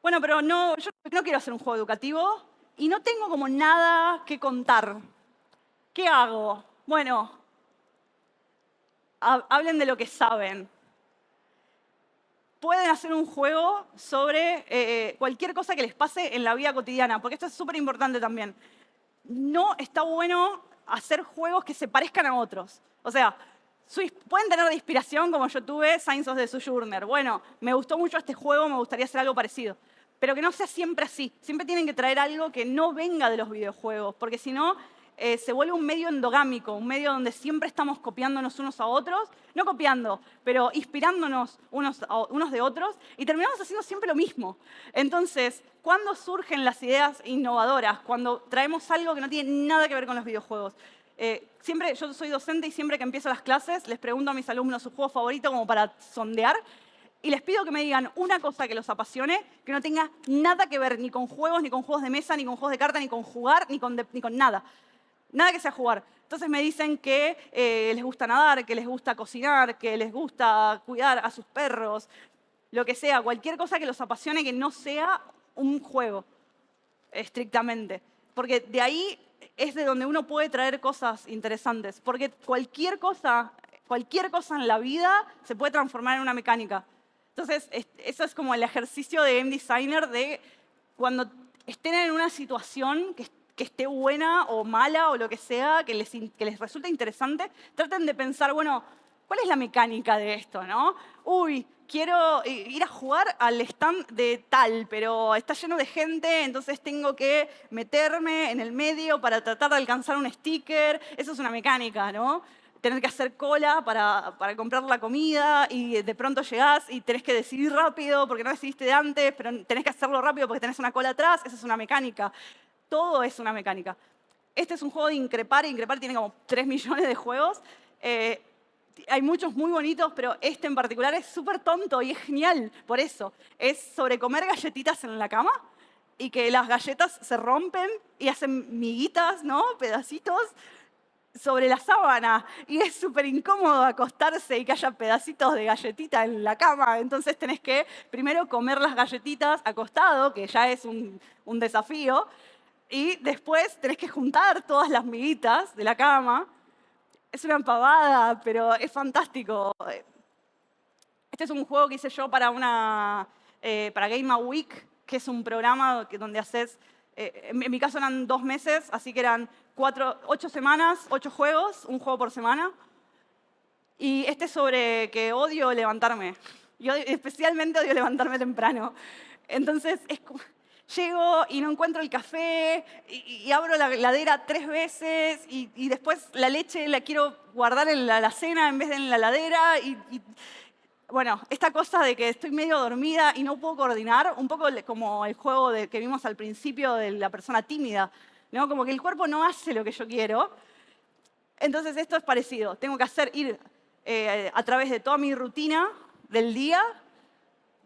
Speaker 1: bueno, pero no, yo no quiero hacer un juego educativo y no tengo como nada que contar. ¿Qué hago? Bueno, hablen de lo que saben. Pueden hacer un juego sobre cualquier cosa que les pase en la vida cotidiana, porque esto es súper importante también. No está bueno hacer juegos que se parezcan a otros. O sea, pueden tener de inspiración, como yo tuve, Signs of the Sojourner. Bueno, me gustó mucho este juego, me gustaría hacer algo parecido. Pero que no sea siempre así. Siempre tienen que traer algo que no venga de los videojuegos, porque si no, se vuelve un medio endogámico, un medio donde siempre estamos copiándonos unos a otros, no copiando, pero inspirándonos unos de otros, y terminamos haciendo siempre lo mismo. Entonces, ¿cuándo surgen las ideas innovadoras? Cuando traemos algo que no tiene nada que ver con los videojuegos. Yo soy docente y siempre que empiezo las clases les pregunto a mis alumnos su juego favorito como para sondear. Y les pido que me digan una cosa que los apasione, que no tenga nada que ver ni con juegos, ni con juegos de mesa, ni con juegos de cartas, ni con jugar, ni con nada. Nada que sea jugar. Entonces me dicen que les gusta nadar, que les gusta cocinar, que les gusta cuidar a sus perros, lo que sea, cualquier cosa que los apasione que no sea un juego, estrictamente. Porque de ahí es de donde uno puede traer cosas interesantes. Porque cualquier cosa en la vida se puede transformar en una mecánica. Entonces, eso es como el ejercicio de game designer de cuando estén en una situación que esté buena o mala o lo que sea, que les resulte interesante, traten de pensar, bueno, ¿cuál es la mecánica de esto, no? Uy, quiero ir a jugar al stand de tal, pero está lleno de gente, entonces tengo que meterme en el medio para tratar de alcanzar un sticker. Eso es una mecánica, ¿no? Tener que hacer cola para comprar la comida y de pronto llegás y tenés que decidir rápido porque no decidiste de antes, pero tenés que hacerlo rápido porque tenés una cola atrás. Esa es una mecánica. Todo es una mecánica. Este es un juego de increpar, y increpar tiene como 3 millones de juegos. Hay muchos muy bonitos, pero este en particular es súper tonto y es genial por eso. Es sobre comer galletitas en la cama y que las galletas se rompen y hacen miguitas, ¿no? Pedacitos sobre la sábana. Y es súper incómodo acostarse y que haya pedacitos de galletita en la cama. Entonces tenés que primero comer las galletitas acostado, que ya es un desafío. Y después tenés que juntar todas las miguitas de la cama. Es una pavada, pero es fantástico. Este es un juego que hice yo para Game Week, que es un programa donde haces, en mi caso eran 2 meses, así que eran 8 semanas, 8 juegos, un juego por semana. Y este es sobre que odio levantarme. Yo especialmente odio levantarme temprano. Entonces, llego y no encuentro el café y abro la heladera 3 veces y después la leche la quiero guardar en la alacena en vez de en la heladera. Bueno, esta cosa de que estoy medio dormida y no puedo coordinar, un poco como el juego que vimos al principio de la persona tímida, ¿no? Como que el cuerpo no hace lo que yo quiero. Entonces esto es parecido. Tengo que ir a través de toda mi rutina del día,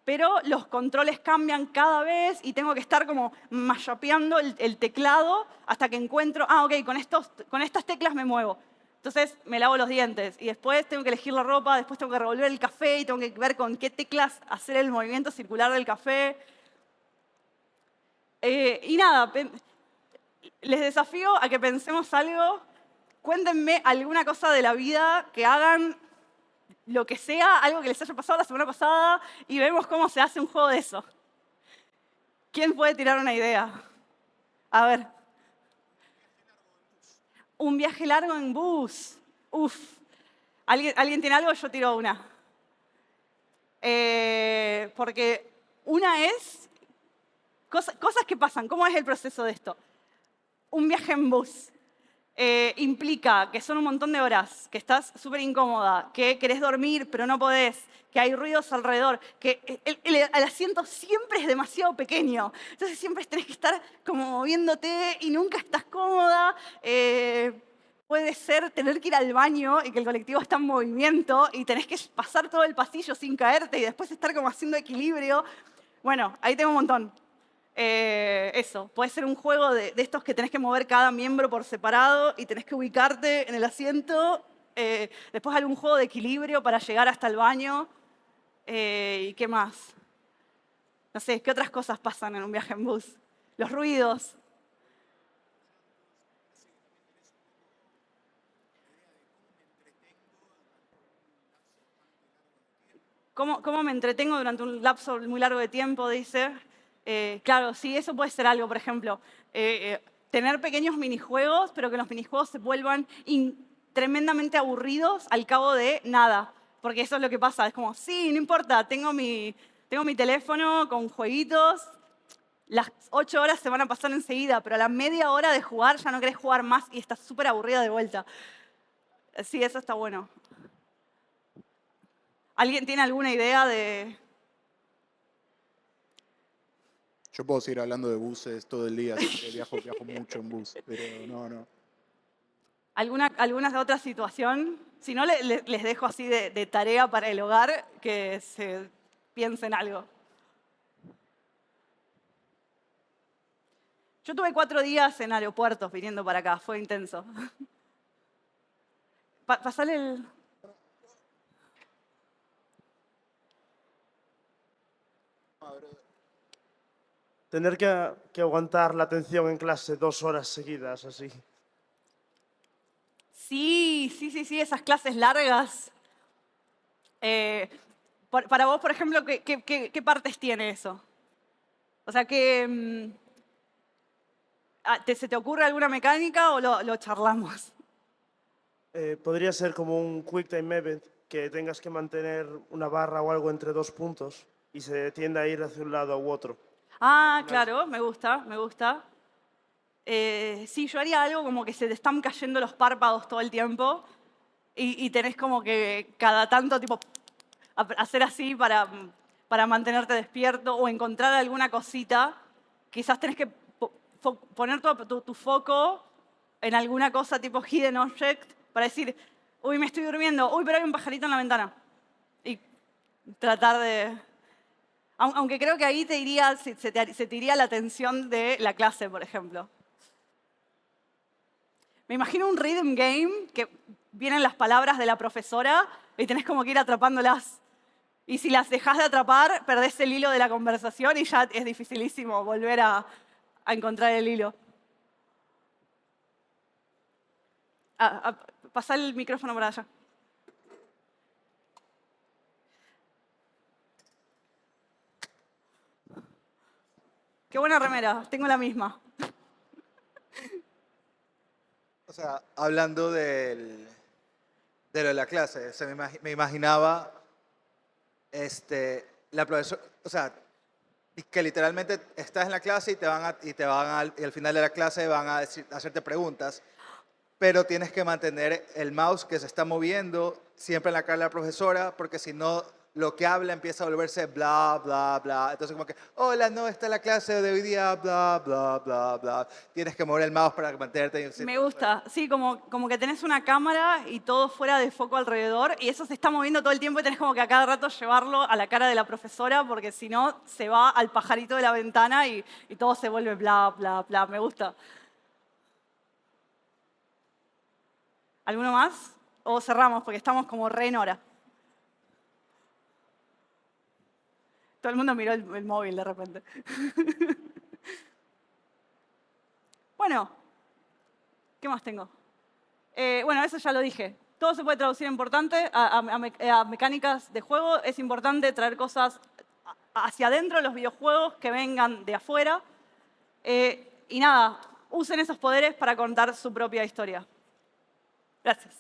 Speaker 1: pero los controles cambian cada vez y tengo que estar como mashupeando el teclado hasta que encuentro, ok, con estas teclas me muevo. Entonces me lavo los dientes y después tengo que elegir la ropa, después tengo que revolver el café y tengo que ver con qué teclas hacer el movimiento circular del café. Y nada, les desafío a que pensemos algo. Cuéntenme alguna cosa de la vida que hagan, lo que sea, algo que les haya pasado la semana pasada y vemos cómo se hace un juego de eso. ¿Quién puede tirar una idea? A ver. Un viaje largo en bus. Uf. ¿Alguien tiene algo? Yo tiro una. Porque una es cosas que pasan. ¿Cómo es el proceso de esto? Un viaje en bus implica que son un montón de horas, que estás súper incómoda, que querés dormir pero no podés, que hay ruidos alrededor, que el asiento siempre es demasiado pequeño. Entonces siempre tenés que estar como moviéndote y nunca estás cómoda. Puede ser tener que ir al baño y que el colectivo está en movimiento y tenés que pasar todo el pasillo sin caerte y después estar como haciendo equilibrio. Bueno, ahí tengo un montón. Eso, puede ser un juego de estos que tenés que mover cada miembro por separado y tenés que ubicarte en el asiento. Después algún juego de equilibrio para llegar hasta el baño. ¿Y qué más? No sé, ¿qué otras cosas pasan en un viaje en bus? Los ruidos. ¿Cómo me entretengo durante un lapso muy largo de tiempo? Dice. Claro, sí, eso puede ser algo, por ejemplo. Tener pequeños minijuegos, pero que los minijuegos se vuelvan tremendamente aburridos al cabo de nada. Porque eso es lo que pasa. Es como, sí, no importa, tengo mi teléfono con jueguitos, las 8 horas se van a pasar enseguida, pero a la media hora de jugar ya no querés jugar más y estás súper aburrida de vuelta. Sí, eso está bueno. ¿Alguien tiene alguna idea de...?
Speaker 2: Yo puedo seguir hablando de buses todo el día, así que viajo mucho en bus, pero no.
Speaker 1: ¿Alguna otra situación? Si no, les dejo así de tarea para el hogar que se piensen algo. Yo tuve 4 días en aeropuertos viniendo para acá, fue intenso. Pasale el...
Speaker 3: Tener que aguantar la atención en clase 2 horas seguidas, así.
Speaker 1: Sí, esas clases largas. Para vos, por ejemplo, ¿qué partes tiene eso? O sea, ¿se te ocurre alguna mecánica o lo charlamos?
Speaker 3: Podría ser como un Quick Time Event, que tengas que mantener una barra o algo entre 2 puntos y se tiende a ir hacia un lado u otro.
Speaker 1: Ah, claro, me gusta. Sí, yo haría algo como que se te están cayendo los párpados todo el tiempo y tenés como que cada tanto tipo hacer así para mantenerte despierto o encontrar alguna cosita. Quizás tenés que poner tu foco en alguna cosa tipo hidden object para decir, uy, me estoy durmiendo, uy, pero hay un pajarito en la ventana. Y tratar de... Aunque creo que ahí se te iría la atención de la clase, por ejemplo. Me imagino un rhythm game que vienen las palabras de la profesora y tenés como que ir atrapándolas. Y si las dejás de atrapar, perdés el hilo de la conversación y ya es dificilísimo volver a encontrar el hilo. Pasá el micrófono para allá. Qué buena remera, tengo la misma.
Speaker 4: O sea, hablando de lo de la clase, o sea, me imaginaba la profesora, o sea, que literalmente estás en la clase y al final de la clase van a hacerte preguntas, pero tienes que mantener el mouse que se está moviendo siempre en la cara de la profesora, porque si no, lo que habla empieza a volverse bla, bla, bla. Entonces como que, hola, no, está la clase de hoy día, bla, bla, bla, bla. Tienes que mover el mouse para mantenerte.
Speaker 1: Me gusta, sí, como que tenés una cámara y todo fuera de foco alrededor y eso se está moviendo todo el tiempo y tenés como que a cada rato llevarlo a la cara de la profesora porque si no se va al pajarito de la ventana y todo se vuelve bla, bla, bla. Me gusta. ¿Alguno más? O cerramos porque estamos como re en hora. Todo el mundo miró el móvil de repente. Bueno, ¿qué más tengo? Bueno, eso ya lo dije. Todo se puede traducir importante a mecánicas de juego. Es importante traer cosas hacia adentro de los videojuegos que vengan de afuera. Y nada, usen esos poderes para contar su propia historia. Gracias.